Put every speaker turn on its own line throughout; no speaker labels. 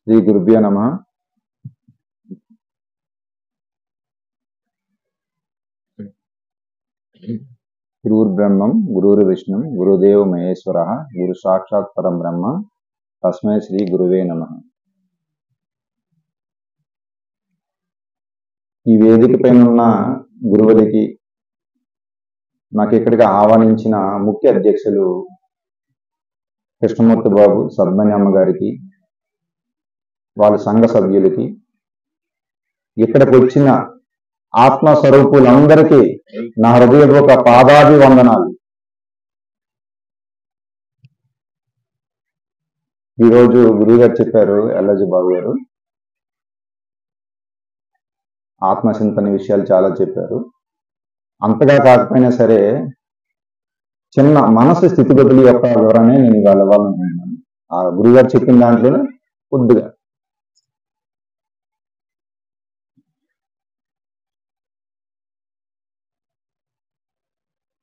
శ్రీ గురుభ్యో నమః. గురుర్బ్రహ్మం గురుర్విష్ణుం గురుదేవ మహేశ్వరః గురు సాక్షాత్ పరం బ్రహ్మ తస్మై శ్రీ గురువే నమః. ఈ వేదిక పైన ఉన్న గురువులకి, నాకు ఇక్కడికి ఆహ్వానించిన ముఖ్య అధ్యక్షులు కృష్ణమూర్తి బాబు సద్మన్యమ్మ గారికి, వాళ్ళ సంఘ సభ్యులకి, ఇక్కడికి వచ్చిన ఆత్మస్వరూపులందరికీ నా హృదయపూర్వక పాదాభివందనాలు. ఈరోజు గురువు గారు చెప్పారు, ఎల్లాజీ బాబు గారు ఆత్మచింతన విషయాలు చాలా చెప్పారు. అంతగా కాకపోయినా సరే చిన్న మనసు స్థితిగతుల యొక్క వివరణ నేను ఇవాళ ఇవ్వాలనుకుంటున్నాను. ఆ గురువుగారు చెప్పిన దాంట్లోనే కొద్దిగా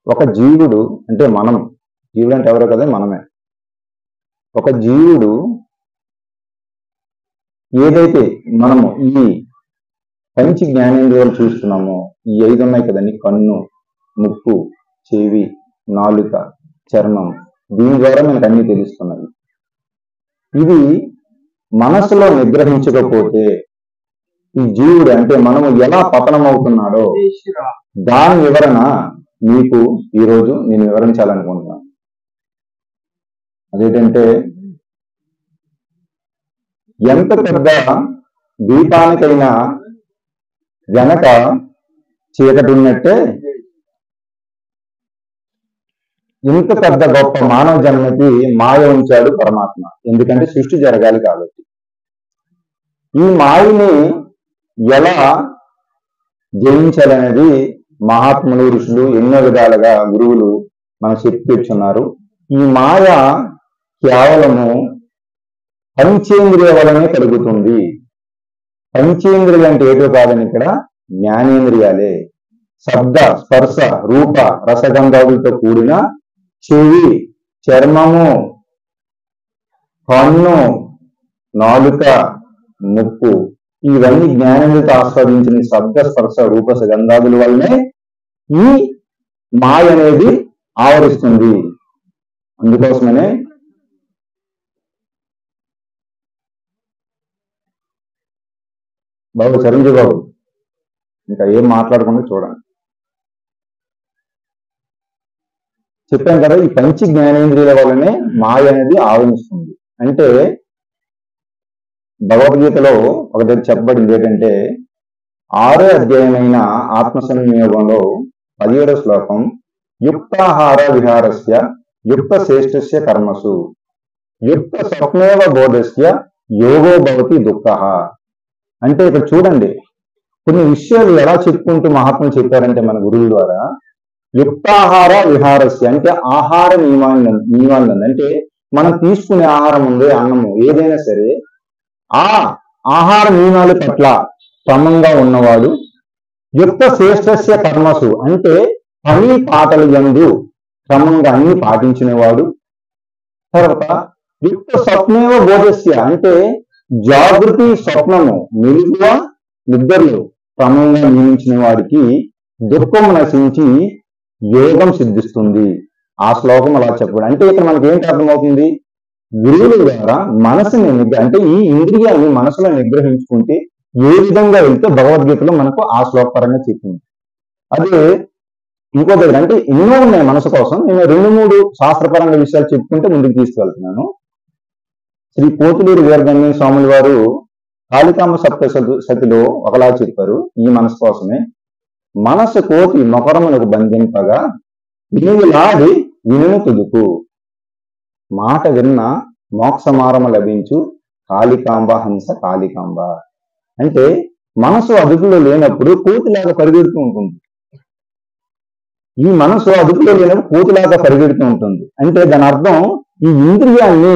ఒక జీవుడు అంటే మనం, జీవుడు అంటే ఎవరో కదా, మనమే. ఒక జీవుడు ఏదైతే మనము ఈ పంచ జ్ఞానేంద్రియాలు చూస్తున్నామో, ఈ 5 ఉన్నాయి కదండి, కన్ను, ముక్కు, చెవి, నాలుక, చర్మం, దీని ద్వారా మనకు అన్ని తెలుస్తున్నాయి. ఇది మనసులో నిగ్రహించకపోతే ఈ జీవుడు అంటే మనము ఎలా పతనం అవుతున్నాడో దాని వివరణ మీకు ఈరోజు నేను వివరించాలనుకుంటున్నాను. అదేంటంటే, ఎంత పెద్ద దీపానికైనా వెనక చీకటి ఉన్నట్టే ఇంత పెద్ద గొప్ప మానవ జన్మకి మాయ ఉంచాడు పరమాత్మ. ఎందుకంటే సృష్టి జరగాలి కాబట్టి. ఈ మాయని ఎలా జయించాలనేది మహాత్ములు, ఋషులు ఎన్నో విధాలుగా గురువులు మనకు చెప్తున్నారు. ఈ మాయ కేవలము పంచేంద్రియ వలనే కలుగుతుంది. పంచేంద్రియాలు అంటే ఏదో కాదని ఇక్కడ జ్ఞానేంద్రియాలే. శబ్ద, స్పర్శ, రూప, రసగంధాదులతో కూడిన చెవి, చర్మము, కన్ను, నాలుక, ముక్కు, ఇవన్నీ జ్ఞానేంద్రియాలతో ఆస్వాదించిన శబ్ద, స్పర్శ, రూప, గంధాదుల వల్లనే ఈ మాయ అనేది ఆవరిస్తుంది. అందుకోసమనే బాబు, చిరంజీవి బాబు, ఇంకా ఏం మాట్లాడకుండా చూడండి. చెప్పాను కదా, ఈ పంచ జ్ఞానేంద్రియాల వల్లనే మాయ అనేది ఆవరిస్తుంది. అంటే భగవద్గీతలో ఒకటి చెప్పబడింది ఏంటంటే, 6వ అధ్యాయమైన ఆత్మసంయోగంలో 17వ శ్లోకం, యుక్తాహార విహారస్య యుక్త శ్రేష్టస్య కర్మసు యుక్త స్వప్నేవ బోధస్య యోగో భవతి దుఃఖః. అంటే ఇక్కడ చూడండి, కొన్ని విషయాలు ఎలా చెప్పుకుంటూ మహాత్ములు చెప్పారంటే మన గురువుల ద్వారా, యుక్తాహార విహారస్య అంటే ఆహార నియమాలను, అంటే మనం తీసుకునే ఆహారం ఉంది, అన్నము ఏదైనా సరే, ఆ ఆహార నియమాల పట్ల క్రమంగా ఉన్నవాడు. యుక్త శ్రేష్టస్య కర్మసు అంటే పని పాటలు యందు క్రమంగా అన్ని పాటించినవాడు. తర్వాత యుక్త స్వప్నేవ బోధస్య అంటే జాగృతి, స్వప్నము, మెలుగువ, నిద్రలు క్రమంగా నియమించిన వాడికి దుఃఖం నశించి యోగం సిద్ధిస్తుంది. ఆ శ్లోకం అలా చెప్పడం అంటే ఇక్కడ మనకి ఏంటి అర్థమవుతుంది, గురువుల ద్వారా మనసుని అంటే ఈ ఇంద్రియాన్ని మనసులో నిగ్రహించుకుంటే ఏ విధంగా వెళ్తే భగవద్గీతలో మనకు ఆ శ్లోకపరంగా చెప్పింది. అదే ఇంకో దగ్గర అంటే ఎన్నో ఉన్నాయి మనసు కోసం. నేను 2-3 శాస్త్రపరంగా విషయాలు చెప్పుకుంటే ముందుకు తీసుకువెళ్తున్నాను. శ్రీ పోతులూరి వీరగన్ని స్వాముల వారు కాళికాంబ సప్తశతిలో ఒకలా చెప్పారు ఈ మనసు కోసమే. మనసు కోతి మొకరమునకు బంధింపగా వినులాడి వినుము తుదుకు, మాట విన్న మోక్షమారమ లభించు కాళికాంబ హంస కాళికాంబ. అంటే మనసు అదుపులో లేనప్పుడు కోతిలాగా పరిగెడుతూ ఉంటుంది. ఈ మనసు అదుపులో లేనప్పుడు కోతిలాగా పరిగెడుతూ ఉంటుంది. అంటే దాని అర్థం ఈ ఇంద్రియాన్ని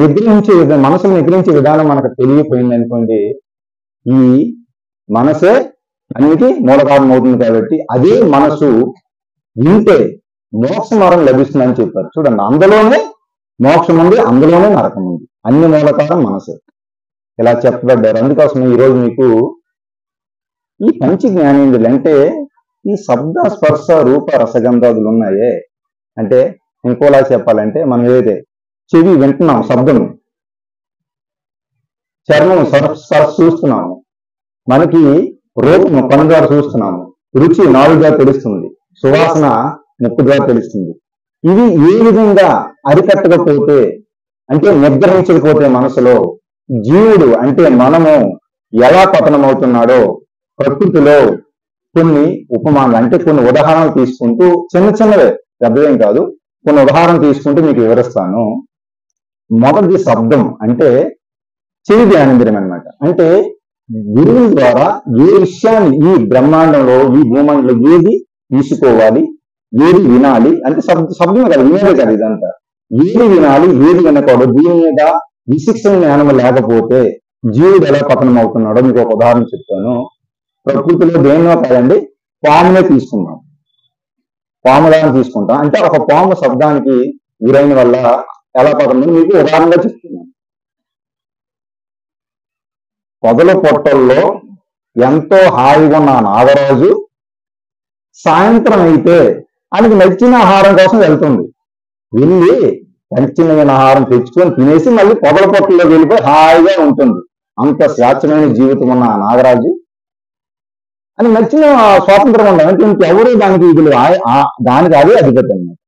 నిగ్రహించే విధానం, మనసును నిగ్రహించే విధానం మనకు తెలియపోయింది అనుకోండి, ఈ మనసే అన్నికి మూల కారణం అవుతుంది. కాబట్టి అదే మనసు వింటే మోక్షమారం లభిస్తుందని చెప్పారు. చూడండి, అందులోనే మోక్షం ఉంది, అందులోనే నరకం ఉంది. అన్ని మూల కారణం మనసే. ఇలా చెప్పబడ్డారు. అందుకోసం ఈరోజు మీకు ఈ పంచ జ్ఞానేంద్రులు అంటే ఈ శబ్ద స్పర్శ రూప రసగంధాదులు ఉన్నాయే, అంటే ఇంకోలా చెప్పాలంటే మనం ఏదైతే చెవి వింటున్నాం శబ్దం, చర్మం స్పర్శ చూస్తున్నాము, మనకి రూపము కన్ను ద్వారా చూస్తున్నాము, రుచి నాలుగు ద్వారా తెలుస్తుంది, సువాసన ముక్కు ద్వారా తెలుస్తుంది. ఇవి ఏ విధంగా అరికట్టకపోతే అంటే నిగ్రహించకపోతే మనసులో జీవుడు అంటే మనము ఎలా పతనమవుతున్నాడో ప్రకృతిలో కొన్ని ఉపమానాలు అంటే కొన్ని ఉదాహరణలు తీసుకుంటూ చిన్న చిన్నవే పెద్దవేం కాదు, కొన్ని ఉదాహరణలు తీసుకుంటూ మీకు వివరిస్తాను. మొదటి శబ్దం అంటే చెవి జ్ఞానేంద్రియం అన్నమాట. అంటే గురువుల ద్వారా ఏ విషయాన్ని ఈ బ్రహ్మాండంలో ఈ భూమండలో ఏది తీసుకోవాలి, ఏది వినాలి అంటే శబ్దమే కదా, వినేదే కదా ఇదంతా. ఏది వినాలి ఏది వినకూడదు, దీని మీద విశిక్షణ జ్ఞానం లేకపోతే జీవుడు ఎలా పతనం అవుతున్నాడో మీకు ఒక ఉదాహరణ చెప్తాను. ప్రకృతిలో దేన్నో కాదండి, పామునే తీసుకుంటాం, పాములను తీసుకుంటాం. అంటే ఒక పాము శబ్దానికి గురైన వల్ల ఎలా పతనం మీకు ఉదాహరణగా చెప్తున్నాను. పొదల పొట్టల్లో ఎంతో హాయిగా ఉన్న నాగరాజు సాయంత్రం అయితే ఆయనకి నచ్చిన ఆహారం కోసం వెళ్తుంది. వెళ్ళి నచ్చిన ఆహారం తెచ్చుకొని తినేసి మళ్ళీ పొదల పొట్టల్లో వెళ్ళిపోయి హాయిగా ఉంటుంది. అంత స్వేచ్ఛమైన జీవితం ఉన్న ఆ నాగరాజు అని నచ్చిన స్వాతంత్రం ఉండాలి. అంటే ఇంకెవరు దానికి ఇది దానికి అదే అధిపతి అన్నమాట.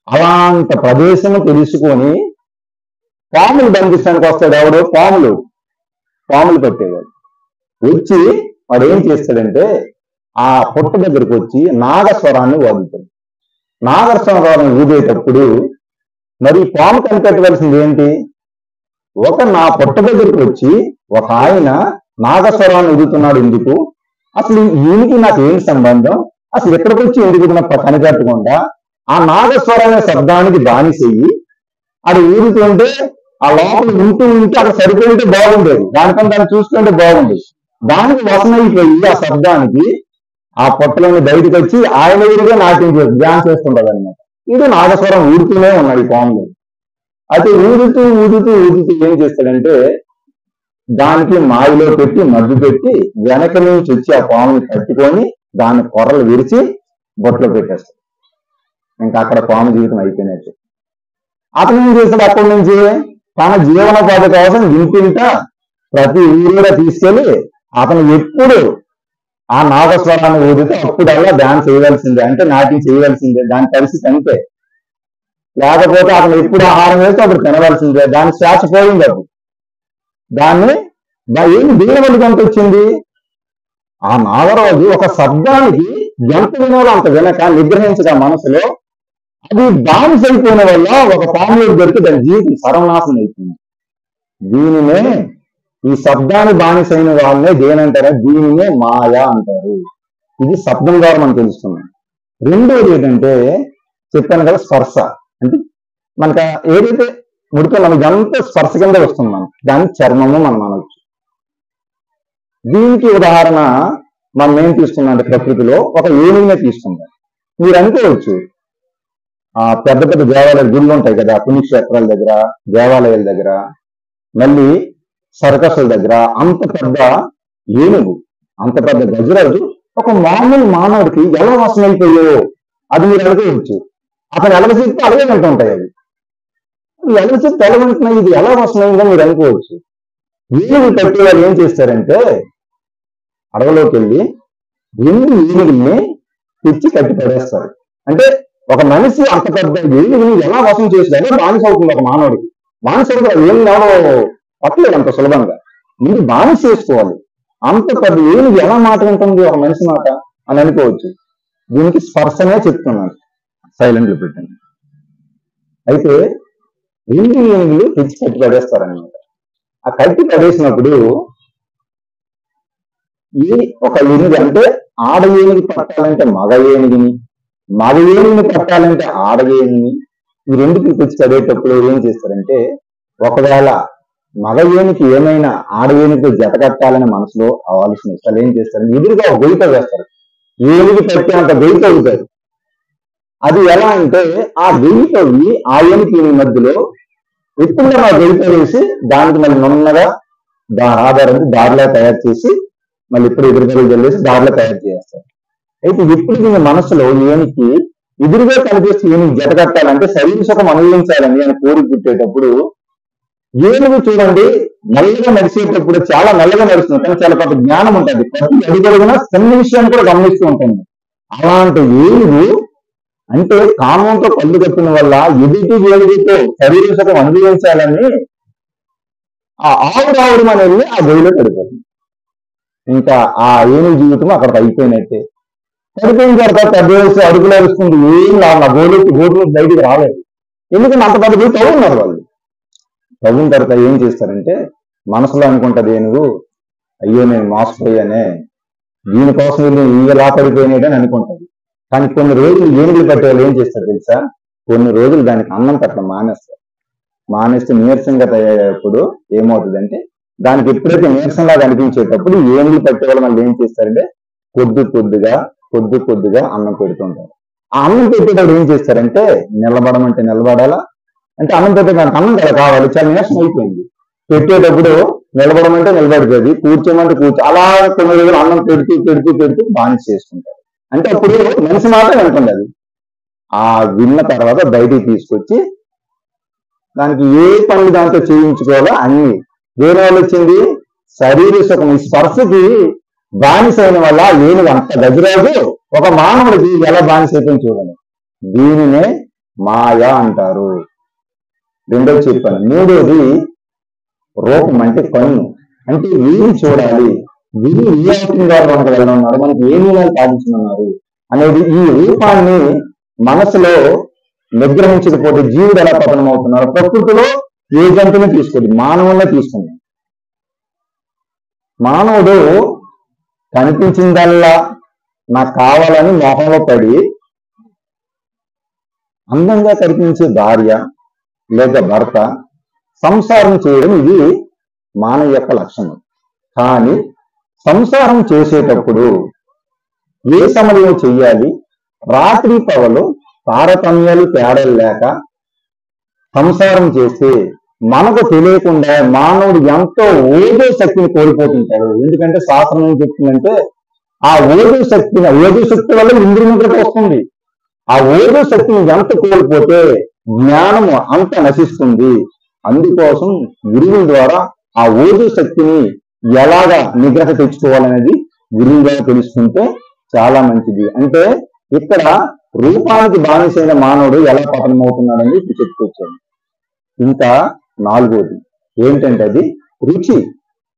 అలాంటి ప్రదేశం తెలుసుకొని పాములు బంధించడానికి వస్తాడు. ఎవడు? పాములు పెట్టేవాడు. వచ్చి వాడు ఏం చేస్తాడంటే ఆ పొట్ట దగ్గరికి వచ్చి నాగస్వరాన్ని వాదుతాడు. నాగస్వరాన్ని ఊదేటప్పుడు మరి పాము కనిపెట్టవలసింది ఏంటి? నా పొట్ట దగ్గరికి వచ్చి ఒక ఆయన నాగస్వరాన్ని ఊదుతున్నాడు ఎందుకు, అసలు ఈయనకి నాకు ఏం సంబంధం, అసలు ఎక్కడికి వచ్చి ఎందుకు కనిపెట్టకుండా ఆ నాగస్వరం శబ్దానికి బానిసెయ్యి అది ఊరుతుంటే ఆ లోపల ఉంటూ అక్కడ సరిపోయింటే బాగుండేది, దానికన్నా దాన్ని చూసుకుంటే బాగుండేది. దానికి వసనైపోయి ఆ శబ్దానికి ఆ పొట్టలోని బయటకు వచ్చి ఆయన ఎదురుగా నాట్యం ధ్యానం చేస్తుంటది అనమాట. ఇది నాగస్వరం ఊరుతూనే ఉన్నాయి పాములు. అయితే ఊదుతూ ఏం చేస్తాడంటే దానికి మాయలో పెట్టి మద్దు పెట్టి వెనక నుంచి వచ్చి ఆ పాముని పట్టుకొని దాని కొర్రలు విరిచి బొట్లో పెట్టేస్తాడు. ఇంకా అక్కడ పాము జీవితం అయిపోయినట్టు. అతను ఏం చేస్తాడు? అక్కడి నుంచి తన జీవనోపాధి కోసం ఇంటింటా ప్రతి ఊరిలో తీసుకెళ్లి అతను ఎప్పుడు ఆ నాగస్వరాన్ని ఊదితే అప్పుడల్లా డాన్స్ చేయవలసిందే, అంటే నాట్యం చేయవలసిందే. దాని పరిస్థితి అంతే. లేకపోతే అతను ఎప్పుడు ఆహారం వేస్తే అప్పుడు తినవలసిందే. దాని శ్వాస పోయింది. అప్పుడు దాన్ని ఏమి దీని వల్ల ఎంత వచ్చింది? ఆ నాగరాజు ఒక శబ్దానికి ఎంత వినాలో అంత వినక నిగ్రహించక మనసులో అది బానిస అయిపోయిన వల్ల ఒక పాములో దొరికి దాని జీవితం సర్వనాశనం అయిపోయింది. దీనినే ఈ శబ్దాన్ని బానిస అయిన వాళ్ళనే దేనంటారా? దీనినే మాయా అంటారు. ఇది శబ్దం ద్వారా మనం తెలుసుకున్నాం. రెండోది ఏంటంటే చెప్పాను కదా, స్పర్శ. అంటే మనకు ఏదైతే ముడితో మనకి అంతా స్పర్శ కింద వస్తుంది. మనం దాన్ని చర్మము మనం అనవచ్చు. దీనికి ఉదాహరణ మనం ఏం తీసుకున్నాం అంటే ప్రకృతిలో ఒక ఏనుగునే తీసుకుందాం. మీరు అనుకోవచ్చు పెద్ద పెద్ద దేవాలయ గుళ్ళు ఉంటాయి కదా, పుణ్యక్షేత్రాల దగ్గర, దేవాలయాల దగ్గర, మళ్ళీ సర్కస్ల దగ్గర అంత పెద్ద ఏనుగు, అంత పెద్ద గజరాజు ఒక మామూలు మానవుడికి ఎలా వసన అయిపోయాయో అది మీరు అనుకోవచ్చు. అతను ఎలా చెప్తే అలాగే వింటుంటాయి. అది ఎలా చెప్తే ఎలా వింటున్నాయి, ఇది ఎలా వసన అయిందో మీరు అనుకోవచ్చు. ఏనుగు పట్టి వాళ్ళు ఏం చేస్తారంటే అడవిలోకి వెళ్ళి 2 ఏనుగుల్ని తెచ్చి కట్టి పడేస్తారు. అంటే ఒక మనిషి అంత పెద్ద ఏనుగుని ఎలా వసం చేసినా బానిస అవుతుంది ఒక మానవుడికి. బానిసడు ఏనుగు ఎవరో పట్టలేదు అంత సులభంగా. మీరు బానిస చేసుకోవాలి. అంత పెద్ద ఏనుగు ఎలా మాట వింటుంది ఒక మనిషి మాట అని అనుకోవచ్చు. దీనికి స్పర్శనే చెప్తున్నాను, సైలెంట్లో పెట్టండి. అయితే 2 ఏనుగులు తెచ్చి కట్టి పడేస్తారనమాట. ఆ కట్టి పడేసినప్పుడు ఒక ఏనుగు అంటే ఆడ ఏనుగు పట్టాలంటే మగ ఏనుగుని, మగ ఏనుగుని పట్టాలంటే ఆడ ఏనుగుని, ఈ రెండుకి తెచ్చి పడేటప్పుడు ఏం చేస్తారంటే ఒకవేళ మగ ఏనుగుకి ఏమైనా ఆడ ఏనుగుతో జత కట్టాలని మనసులో ఆలోచన ఇస్తారు. ఏం చేస్తారంటే ఎదురుగా ఒక గొయ్యితో వేస్తారు. ఏనుగు పట్టేంత గొయ్యితో అవుతారు. అది ఎలా అంటే ఆ గొయ్యితోవి ఆ ఏనుగు మధ్యలో ఎప్పుడు ఆ గొయ్యితో వేసి దానికి మళ్ళీ నున్నగా దాని ఆధారంగా దారిలో తయారు చేసి మళ్ళీ ఇప్పుడు ఎదురుగా వెళ్ళేసి దారిలో తయారు చేస్తారు. అయితే ఇప్పుడు దీని మనసులో ఈయనకి ఎదురుగా కనిపిస్తే ఈయనకి జతకట్టాలంటే శరీర సుఖం అనుభవించాలని ఆయన కోరిక పుట్టేటప్పుడు ఏనుగు చూడండి నల్లగా నడిచేటప్పుడు చాలా నల్లగా నడుస్తుంది, కానీ చాలా పెద్ద జ్ఞానం ఉంటుంది. ప్రతి అడుగున చిన్న విషయాన్ని కూడా గమనిస్తూ ఉంటుంది. అలాంటి ఏనుగు అంటే కామంతో కళ్ళు కట్టిన వల్ల ఎదుటి ఏనుగుతో శరీర సుఖం అనుభవించాలని ఆ ఆవురావుడు అనేది ఆ గదిలో పడిపోతుంది. ఇంకా ఆ ఏనుగు జీవితం అక్కడికి అయిపోయినట్టే. పడిపోయిన తర్వాత పెద్ద వయసు అడుగులు అరుస్తుంది, ఏం నా గోడెత్తి బయటికి రాలేదు. ఎందుకంటే అంత పెద్ద గోడు తవ్వున్నారు వాళ్ళు. తవ్విన తర్వాత ఏం చేస్తారంటే మనసులో అనుకుంటది ఏనుగు, అయ్యో నేను మోసపోయానే, దీనికోసం ఇలా పడిపోయినాడని అనుకుంటది. కానీ కొన్ని రోజులు ఏనుగులు పట్టే వాళ్ళు ఏం చేస్తారు తెలుసా, కొన్ని రోజులు దానికి అన్నం పెట్టడం మానేస్తారు. మానేస్తే నీరసంగా తయారయ్యేప్పుడు ఏమవుతుందంటే దానికి ఎప్పుడైతే నీరసంలాగా అనిపించేటప్పుడు ఏనుగులు పట్టే వాళ్ళు మళ్ళీ ఏం చేస్తారంటే కొద్ది కొద్దిగా అన్నం పెడుతుంటారు. ఆ అన్నం పెట్టేటప్పుడు ఏం చేస్తారంటే నిలబడమంటే నిలబడాలా, అంటే అన్నం పెట్టే దానికి అన్నం కదా కావాలి, చాలా నీరసం అయిపోయింది. పెట్టేటప్పుడు నిలబడమంటే నిలబడుతుంది, కూర్చోమంటే అలా కొన్ని రోజులు అన్నం పెడుతూ బానిస చేసుకుంటారు. అంటే అప్పుడు మనిషి మాత్రం వింటుంది. అది ఆ విన్న తర్వాత బయటికి తీసుకొచ్చి దానికి ఏ పనులు దాంతో చేయించుకోవాలో అన్ని దేని వల్ల వచ్చింది, శరీర సుఖం. ఈ స్పర్శకి బానిస అయిన వల్ల ఏనుగు అంత గజరాజు ఒక మానవుడికి ఎలా బానిస అయిపోయింది చూడండి. దీనినే మాయ అంటారు. రెండోది చెప్పాను. మూడోది రూపం అంటే కన్ను, అంటే వీరి చూడాలి, వీరి ఏ ద్వారా మనకు వెళ్ళనున్నారు, మనకి ఏ నీళ్ళు సాధించనున్నారు అనేది ఈ రూపాన్ని మనసులో నిగ్రహించకపోతే జీవుడు ఎలా పతనం అవుతున్నారు. ప్రకృతిలో ఏ జంతువుని తీసుకోండి, మానవులనే తీసుకుందాం. మానవుడు కనిపించిందల్లా నాకు కావాలని మోహంలో పడి అందంగా కనిపించే భార్య లేక భర్త సంసారం చేయడం ఇది మానవ యొక్క లక్షణం. కానీ సంసారం చేసేటప్పుడు ఏ సమయం చెయ్యాలి, రాత్రి పగలు తారతమ్యాలు తేడాలు లేక సంసారం చేస్తే మనకు తెలియకుండా మానవుడు ఎంతో ఓజో శక్తిని కోల్పోతుంటాడు. ఎందుకంటే శాస్త్రం ఏం చెప్తుందంటే ఆ ఓజో శక్తి వల్ల ఇంద్రియముద్రత వస్తుంది. ఆ ఓజో శక్తిని ఎంత కోల్పోతే జ్ఞానము అంత నశిస్తుంది. అందుకోసం గురువుల ద్వారా ఆ ఓజో శక్తిని ఎలాగా నిగ్రహ తెచ్చుకోవాలనేది గురువు ద్వారా తెలుసుకుంటే చాలా మంచిది. అంటే ఇక్కడ రూపానికి బానిసైన మానవుడు ఎలా పతనం అవుతున్నాడని ఇప్పుడు చెప్పుకొచ్చాను. ఇంకా నాలుగోది ఏంటంటే అది రుచి,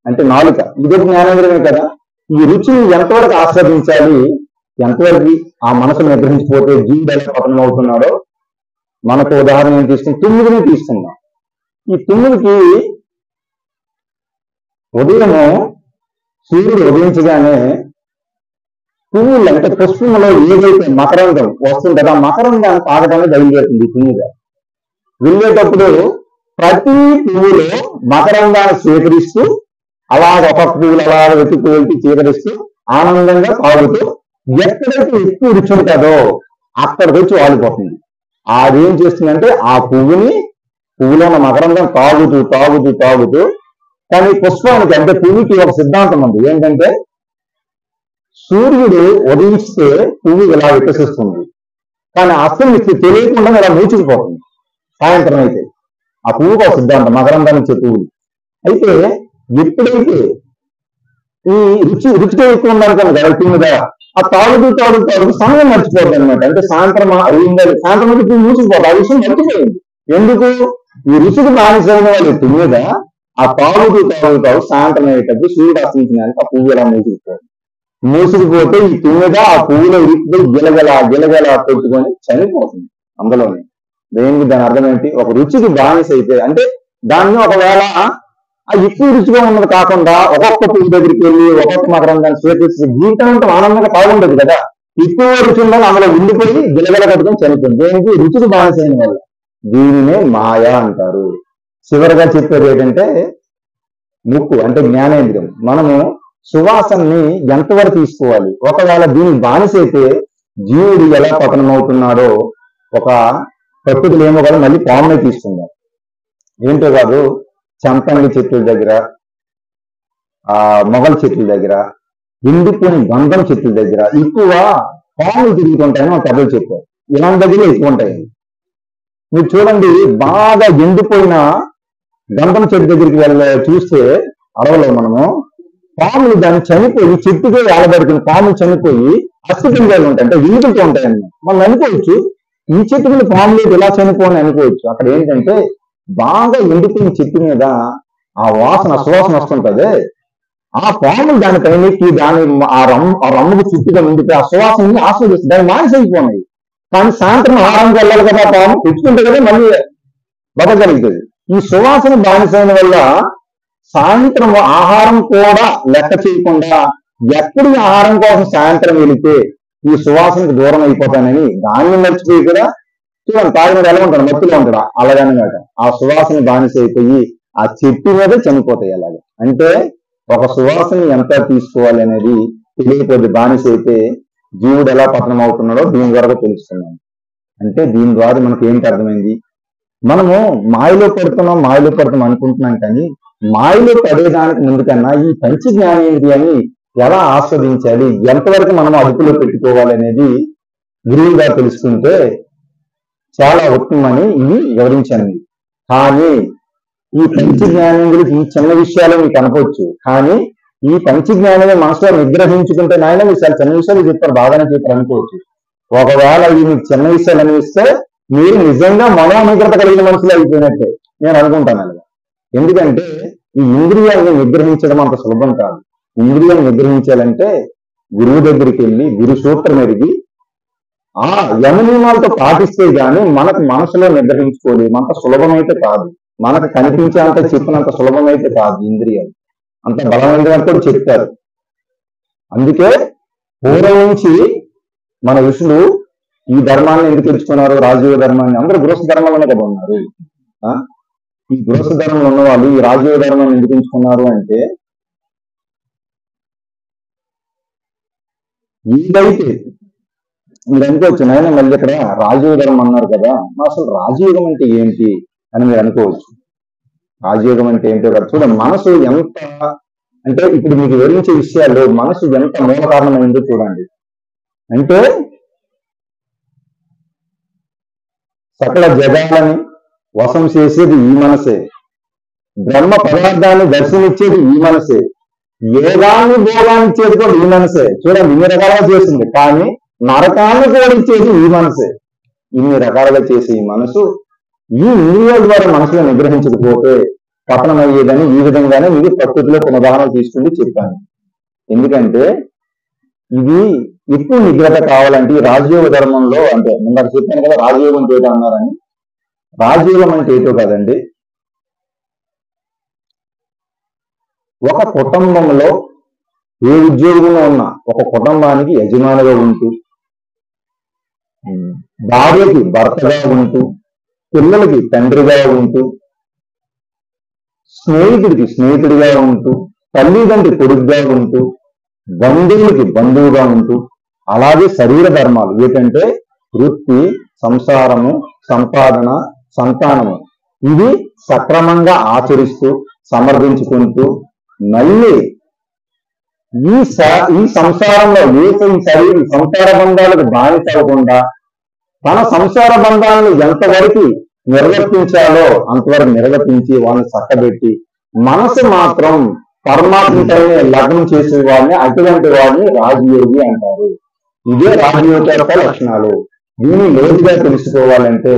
అంటే నాలుక. ఇదే జ్ఞానేంద్రమే కదా. ఈ రుచిని ఎంతవరకు ఆస్వాదించాలి, ఎంతవరకు ఆ మనసును నిగ్రహించిపోతే జీవుడు ఎలా పతనం అవుతున్నాడో మనకు ఉదాహరణ ఏం తీసుకుని తుమ్మిదిని తీసుకుందాం. ఈ తుమ్మిదికి ఉదయము సూర్యుడు ఉదయించగానే పువ్వులు అంటే పుష్పంలో ఏదైతే మకరందం వస్తుంది కదా, మకరందాన్ని తాగడానికి బయలుదేరుతుంది తుమ్మిద. వెళ్ళేటప్పుడు ప్రతి పువ్వులో మకరందాన్ని స్వీకరిస్తూ అలాగ ఒక్కొక్క పువ్వులు అలాగ వెతుక్కు వెళ్తూ స్వీకరిస్తూ ఆనందంగా తాగుతూ ఎక్కడైతే ఎక్కువ రుచి ఉంటుందో అక్కడికి వచ్చి వాడిపోతుంది. అదేం చేస్తుందంటే ఆ పువ్వులో ఉన్న మకరందం తాగుతూ కానీ పుష్పానికి అంటే పువ్వుకి ఒక సిద్ధాంతం ఉంది. ఏంటంటే సూర్యుడు ఉదయిస్తే పువ్వు ఇలా వికసిస్తుంది, కానీ అసలు మీకు తెలియకుండా ఇలా మూచుకుపోతుంది. సాయంత్రం అయితే ఆ పువ్వుకు ఒక సిద్ధాంతం, మకరందాన్ని ఇచ్చే పువ్వులు. అయితే ఎప్పుడైతే ఈ రుచిగా ఎక్కువ ఉండాలి కదా గట్టి మీద ఆ తాగుతూ సమయం మర్చిపోతుంది అనమాట. అంటే సాయంత్రం సాయంత్రం అయితే పువ్వు మూసుకుపోతుంది. ఆ విషయం మర్చిపోయింది. ఎందుకు? ఈ రుచికి బానిసైన వాళ్ళు తినేద ఆ తాగుతూ సాయంత్రం అయ్యేటప్పుడు సూర్యుడు అస్తమించడానికి ఆ పువ్వు ఎలా మూసుకుపోతే ఈ తినేద ఆ పువ్వులో ఇరికిపోయి గిలగల కొట్టుకొని చనిపోతుంది అందులోనే. దేనికి దాని అర్థం ఏంటి? ఒక రుచికి బానిస అయితే అంటే దాన్ని ఒకవేళ ఆ ఎక్కువ రుచిగా ఉన్నది కాకుండా ఒక్కొక్క పువ్వు దగ్గరికి వెళ్ళి ఒక్కొక్క మకరందాన్ని స్వీకరిస్తే జీవితం అంటే ఆనందంగా బాగుండదు కదా. ఎక్కువ రుచి ఉందని అందులో ఉండిపోయి గిలగల కట్టుకొని చనిపోయింది. దేనికి? రుచికి బానిస అయిన వల్ల. దీనినే మాయ అంటారు. చివరిగా చెప్పేది ఏంటంటే ముక్కు అంటే జ్ఞానేంద్రియం. మనము సువాసనని ఎంతవరకు తీసుకోవాలి? ఒకవేళ దీనికి బానిస అయితే జీవుడు ఎలా పతనం అవుతున్నాడో ఒక ప్రకృతిలో ఏమో కదా మళ్ళీ పామునే తీసుకుందాం. ఏంటో కాదు, చంపంగి చెట్ల దగ్గర ఆ మొగల్ చెట్ల దగ్గర, ఎండిపోయిన గంధం చెట్ల దగ్గర ఎక్కువ పాములు తిరుగుతుంటాయని మా పెద్దలు చెప్పారు. ఇలాంటి దగ్గర ఎక్కువ ఉంటాయి. మీరు చూడండి, బాగా ఎండిపోయిన గంధం చెట్టు దగ్గరికి చూస్తే అడవులో మనము పాములు దాన్ని చనిపోయి చెట్టుకే వేలబడుతున్న పాములు చనిపోయి అస్థిపింజాలు ఉంటాయి, అంటే విరుగుతూ ఉంటాయన్నమాట. మనం అనుకోవచ్చు ఈ చెట్టు మీద పాములు ఇలా చనిపోని అనుకోవచ్చు. అక్కడ ఏంటంటే బాగా ఎండిపోయిన చెట్టు మీద ఆ సువాసన వస్తుంటది. ఆ పాములు దానిపైన దాని ఆ రమ్ముకు చుట్టుగా ఉండిపోయి ఆ సువాసనని ఆస్వాదిస్తుంది, దాన్ని మానసైపోయినాయి. కానీ సాయంత్రం ఆహారంకి వెళ్ళాలి కదా, పాము తెచ్చుకుంటే కదా మళ్ళీ బతకగలుగుతుంది. ఈ సువాసన బానిసైన వల్ల సాయంత్రం ఆహారం కూడా లెక్క చేయకుండా ఎప్పుడు ఆహారం కోసం సాయంత్రం వెళితే ఈ సువాసనకు దూరం అయిపోతానని దాన్ని మర్చిపోయి కూడా చూడండి, తాగినది ఎలా ఉంటాడు, మత్తులో ఉంటాడు, అలాగనమాట. ఆ సువాసన బానిస అయిపోయి ఆ చెట్టు మీద చనిపోతాయి. అలాగే అంటే ఒక సువాసన ఎంత తీసుకోవాలి అనేది తెలియకపోతే బానిస అయితే జీవుడు ఎలా పతనం అవుతున్నాడో దీని ద్వారా తెలుస్తున్నాం. అంటే దీని ద్వారా మనకి ఏంటి అర్థమైంది, మనము మాయలో పడుతున్నాం అనుకుంటున్నాం, కానీ మాయలో పడేదానికి ముందు కన్నా ఈ పంచ జ్ఞానేంద్రియాన్ని ఎలా ఆస్వాదించాలి, ఎంతవరకు మనం అదుపులో పెట్టుకోవాలి అనేది గురువుగా తెలుసుకుంటే చాలా ఉత్తమని ఇవి వివరించాను. కానీ ఈ పంచ జ్ఞానేంద్రులకు ఈ చిన్న విషయాలు మీకు అనుకోవచ్చు, కానీ ఈ పంచ జ్ఞానమే మనసులో నిగ్రహించుకుంటే నాయన మీరు చాలా చిన్న విషయాలు చెప్పారు, బాగానే చెప్పారు అనుకోవచ్చు. ఒకవేళ ఇవి మీకు చిన్న విషయాలు అనిపిస్తే మీరు నిజంగా మనోనిగ్రత కలిగిన మనసులో అయిపోయినట్టే నేను అనుకుంటాను. అలాగా ఎందుకంటే ఈ ఇంద్రియాలను నిగ్రహించడం అంత సులభం కాదు. ఇంద్రియాలను నిగ్రహించాలంటే గురువు దగ్గరికి వెళ్ళి గురు సూత్రం ఎరిగి ఆ యమనియమాలతో పాటిస్తే గాని మనకు మనసులో నిగ్రహించుకోలేదు. అంత సులభమైతే కాదు, మనకు కనిపించేంత చెప్పినంత సులభమైతే కాదు. ఇంద్రియాలు అంత బలమైనది కూడా చెప్తారు. అందుకే పూర్వం నుంచి మన ఋషులు ఈ ధర్మాన్ని ఎందుకు తెచ్చుకున్నారు, రాజయోగ ధర్మాన్ని. అందరూ గృహస్థ ధర్మంలోనే కదా ఉన్నారు. ఈ గృహస్థ ధర్మంలో ఉన్న వాళ్ళు ఈ రాజయోగ ధర్మాన్ని ఎందుకు ఎంచుకున్నారు అంటే, ఈదైతే మీరు అనుకోవచ్చు నాయన మళ్ళీ ఇక్కడ రాజయోగ ధర్మం అన్నారు కదా, అసలు రాజయోగం అంటే ఏంటి అని మీరు అనుకోవచ్చు. రాజయోగం అంటే ఏంటో కదా చూడండి, మనసు ఎంత అంటే ఇప్పుడు మీకు వివరించే విషయాల్లో మనసు ఎంత మూల కారణమైందో చూడండి. అంటే సకల జగాలని వశం చేసేది ఈ మనసే, బ్రహ్మ పదార్థాన్ని దర్శనమిచ్చేది ఈ మనసే, యోగాన్ని భోగాన్ని ఇచ్చేది కూడా ఈ మనసే. చూడండి ఇన్ని రకాలుగా చేసింది, కానీ నరకాన్ని కూడా ఇచ్చేది ఈ మనసే. ఇన్ని రకాలుగా చేసే ఈ మనసు ఈ ఇంద్రియాల ద్వారా మనసులో నిగ్రహించకపోతే పతనం అయ్యేదని ఈ విధంగానే మీరు ప్రకృతిలో కొన్ని ఉదాహరణలు తీసుకుంటూ చెప్పాను. ఎందుకంటే ఇది ఎక్కువ నిగ్రహత కావాలంటే ఈ రాజయోగ ధర్మంలో, అంటే ముందర చెప్పాను కదా రాజయోగం ఏదో అన్నారని. రాజయోగం అంటే ఏదో కాదండి, ఒక కుటుంబంలో ఏ ఉద్యోగంలో ఉన్నా ఒక కుటుంబానికి యజమానిగా ఉంటూ, భార్యకి భర్తగా ఉంటూ, పిల్లలకి తండ్రిగా ఉంటూ, స్నేహితుడికి స్నేహితుడిగా ఉంటూ, తల్లిదండ్రి కొడుకుగా ఉంటూ, బంధువులకి బంధువుగా ఉంటూ, అలాగే శరీర ధర్మాలు ఏంటంటే వృత్తి, సంసారము, సంపాదన, సంతానము ఇవి సక్రమంగా ఆచరిస్తూ సమర్థించుకుంటూ మళ్ళీ ఈ సంసారంలో ఈ సంసార బంధాలకు బానిసకుండా తన సంసార బంధాలను ఎంతవరకు నిర్వర్తించాలో అంతవరకు నిర్వర్తించి వాళ్ళని చక్కబెట్టి మనసు మాత్రం పరమాత్మతోనే లగ్నం చేసే వాడిని, అటువంటి వాడిని రాజయోగి అంటారు. ఇదే రాజయోగి యొక్క లక్షణాలు. దీన్ని లోతుగా తెలుసుకోవాలంటే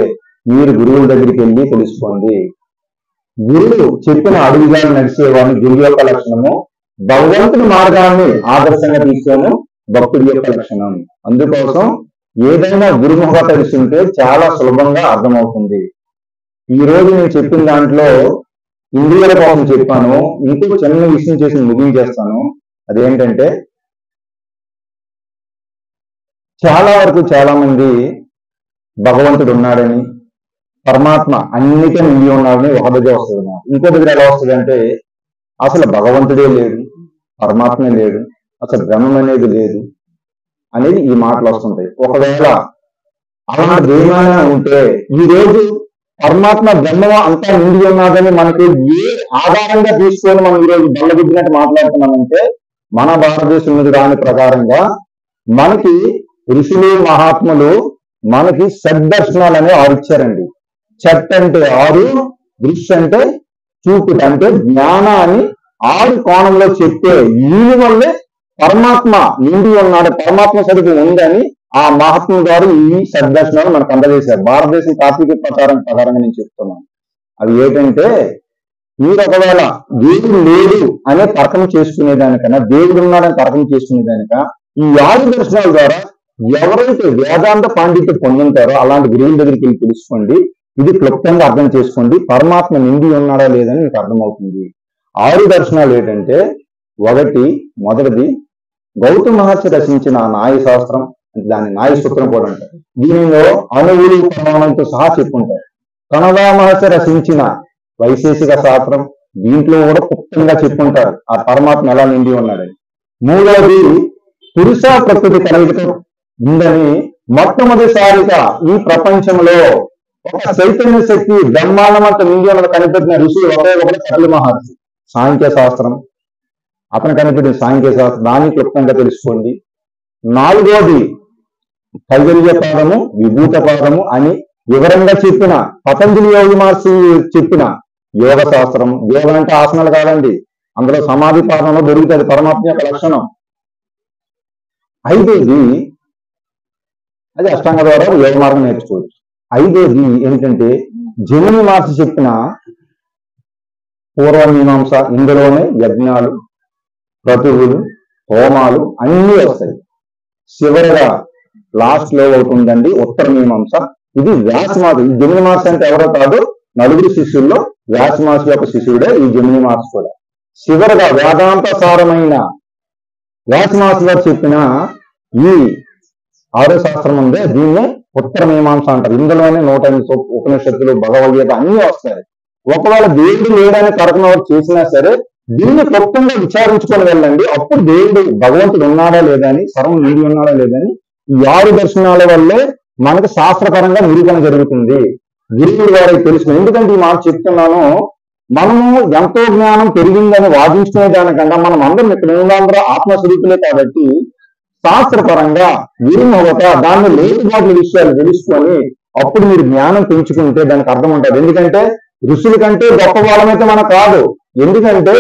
మీరు గురువుల దగ్గరికి వెళ్ళి తెలుసుకోండి. గురువు చెప్పిన అడుగుగా నడిచేవాడిని గురువు యొక్క లక్షణము, భగవంతుని మార్గాన్ని ఆదర్శంగా తీసుకోను భక్తుడి యొక్క లక్షణం. అందుకోసం ఏదైనా గురుముఖ తెలుసుంటే చాలా సులభంగా అర్థమవుతుంది. ఈ రోజు నేను చెప్పిన దాంట్లో ఇంద్రియాల కోసం చెప్పాను. ఇంకో చిన్న విషయం చేసి ముగించేస్తాను. అదేంటంటే చాలా వరకు చాలా మంది భగవంతుడు ఉన్నాడని, పరమాత్మ అన్నిటికీ నిండి ఉన్నాడని ఒక దగ్గర వస్తుంది. ఇంకో దగ్గర ఎలా వస్తుంది అంటే అసలు భగవంతుడే లేడు, పరమాత్మే లేడు, అసలు బ్రహ్మం అనేది లేదు అనేది ఈ మాటలు వస్తుంటాయి. ఒకవేళ అలాంటిది ఏమైనా ఉంటే ఈ రోజు పరమాత్మ బ్రహ్మ అంతా నిండి ఉన్నాడని మనకి ఏ ఆధారంగా తీసుకొని మనం ఈరోజు బల్లగుద్దినట్టు మాట్లాడుతున్నామంటే మన భారతదేశం మీద దాని ప్రకారంగా మనకి ఋషులు మహాత్ములు మనకి సద్దర్శనాలు అనేవి 6 ఇచ్చారండి. చట్ అంటే 6, దృష్ అంటే చూపుట అంటే జ్ఞానాన్ని 6 కోణంలో చెప్పే దీని వల్లే పరమాత్మ నిండి ఉన్నాడు, పరమాత్మ స్వరూపం ఉందని ఆ మహాత్ముల గారు ఈ సద్దర్శనాలు మనకు అందజేశారు. భారతదేశం తాత్విక ప్రకారంగా నేను చెప్తున్నాను. అవి ఏంటంటే మీరు ఒకవేళ దేవుడు లేడు అనే తర్కం చేసుకునేదానికన్నా దేవుడు ఉన్నాడని తర్కం చేసుకునేదానిక ఈ 6 దర్శనాల ద్వారా ఎవరైతే వేదాంత పాండిత్యం పొందుంటారో అలాంటి గురువుల దగ్గరికి వెళ్ళి తెలుసుకోండి. ఇది క్లుప్తంగా అర్థం చేసుకోండి. పరమాత్మ నిండి ఉన్నాడా లేదని మీకు అర్థమవుతుంది. 6 దర్శనాలు ఏంటంటే మొదటిది గౌతమ మహర్షి రచించిన న్యాయశాస్త్రం, దాని న్యాయసూత్రం కూడా అంటారు. దీనిలో అణువులు ప్రమాణంతో సహా చెప్పుకుంటారు. కణవ మహర్షి రచించిన వైశేషిక శాస్త్రం, దీంట్లో కూడా క్లుప్తంగా చెప్పుకుంటారు ఆ పరమాత్మ ఎలా నిండి ఉన్నాడని. మూడవది పురుష ప్రకృతి కలయికతో ఉందని మొట్టమొదటిసారిగా ఈ ప్రపంచంలో ఒక చైతన్య శక్తి బ్రహ్మాండమంత నిండి ఉన్నది కనిపెట్టిన ఋషి ఒకటి కపిల మహర్షి. సాంఖ్య శాస్త్రం అతను కనిపెట్టిన సాంఖ్య శాస్త్రం, దాన్ని క్లుప్తంగా తెలుసుకోండి. నాలుగోది కైవల్య పాదము, విభూత పాదము అని వివరంగా చెప్పిన పతంజలి యోగి మహర్షి చెప్పిన యోగ శాస్త్రం. యోగ అంటే ఆసనాలు కాదండి, అందులో సమాధి పాదంలో దొరుకుతుంది పరమాత్మ యొక్క లక్షణం. ఐదోది అది అష్టాంగ ద్వారా యోగ మార్గం నేర్చుకోవచ్చు. ఐదోది ఏంటంటే జమిని మహర్షి చెప్పిన పూర్వమీమాంస, ఇందులోనే యజ్ఞాలు, క్రతువులు, హోమాలు అన్నీ వస్తాయి. చివరిగా లాస్ట్ లో అవుతుందండి ఉత్తర మీమాంస. ఇది వ్యాస మహర్షి. ఈ జమిని మహర్షి అంటే ఎవరో కాదు, 9 శిష్యుల్లో వ్యాస మహర్షి యొక్క శిష్యుడే ఈ జమిని మహర్షి కూడా. చివరిగా వేదాంత సారమైన వ్యాస మహర్షి గారు చెప్పిన ఈ 6వ శాస్త్రం ఉందే దీన్నే ఉత్తర మీమాంస అంటారు. ఇందులోనే 108 ఉపనిషత్తులు, భగవద్గీత అన్ని వస్తాయి. ఒకవేళ దేవుడు లేడని తర్కం చేసినా సరే దీన్ని క్లుప్తంగా విచారించుకొని వెళ్ళండి. అప్పుడు దేవుడు భగవంతుడు ఉన్నాడా లేదా అని, సర్వం నిండి ఉన్నాడా లేదని ఈ 6 దర్శనాల వల్లే మనకు శాస్త్రపరంగా నిరూపణ జరుగుతుంది. గురువుల వారికి తెలుసుకుని, ఎందుకంటే ఈ మాట చెప్తున్నాను, మనము ఎంతో జ్ఞానం పెరిగిందని వాదించుకునే దానికన్నా మనం అందరం ఇక్కడ ఉన్నందరూ ఆత్మస్వరూపులే కాబట్టి శాస్త్రపరంగా విరుమొక దాన్ని లేటుబాట్ల విషయాలు తెలుసుకొని అప్పుడు మీరు జ్ఞానం పెంచుకుంటే దానికి అర్థం ఉంటుంది. ఎందుకంటే ఋషుల కంటే గొప్ప వాళ్ళమైతే మనకు కాదు. ఎందుకంటే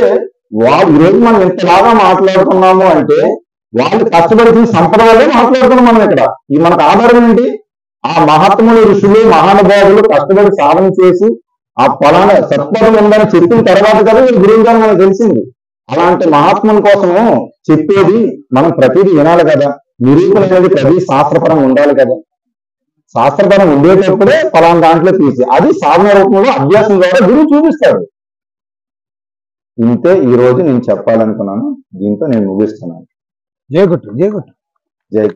వాళ్ళు ఈరోజు మనం ఇంతలాగా మాట్లాడుతున్నాము అంటే వాళ్ళు కష్టపడుతున్న సంపద వల్లే మాట్లాడుతున్నాం మనం ఇక్కడ. ఈ మనకు ఆధారం ఏంటి? ఆ మహాత్ములు, ఋషులు, మహానుభావులు కష్టపడి సాధన చేసి ఆ ఫలాన సత్పదం ఉందని చెప్పిన తర్వాత కదా ఈ గురువు గారు మనకు తెలిసింది. అలాంటి మహాత్ముల కోసము చెప్పేది మనం ప్రతిదీ వినాలి కదా. నిరూపణ అనేది ప్రతి శాస్త్రపరంగా ఉండాలి కదా. శాస్త్రపరం ఉండేటప్పుడే ఫలానా దాంట్లో తీసి అది సాధన రూపంలో అభ్యాసం ద్వారా గురువు చూపిస్తాడు. ఇంతే ఈ రోజు నేను చెప్పాలనుకున్నాను. దీంతో నేను ముగిస్తున్నాను.
జై గుట్టు.
జై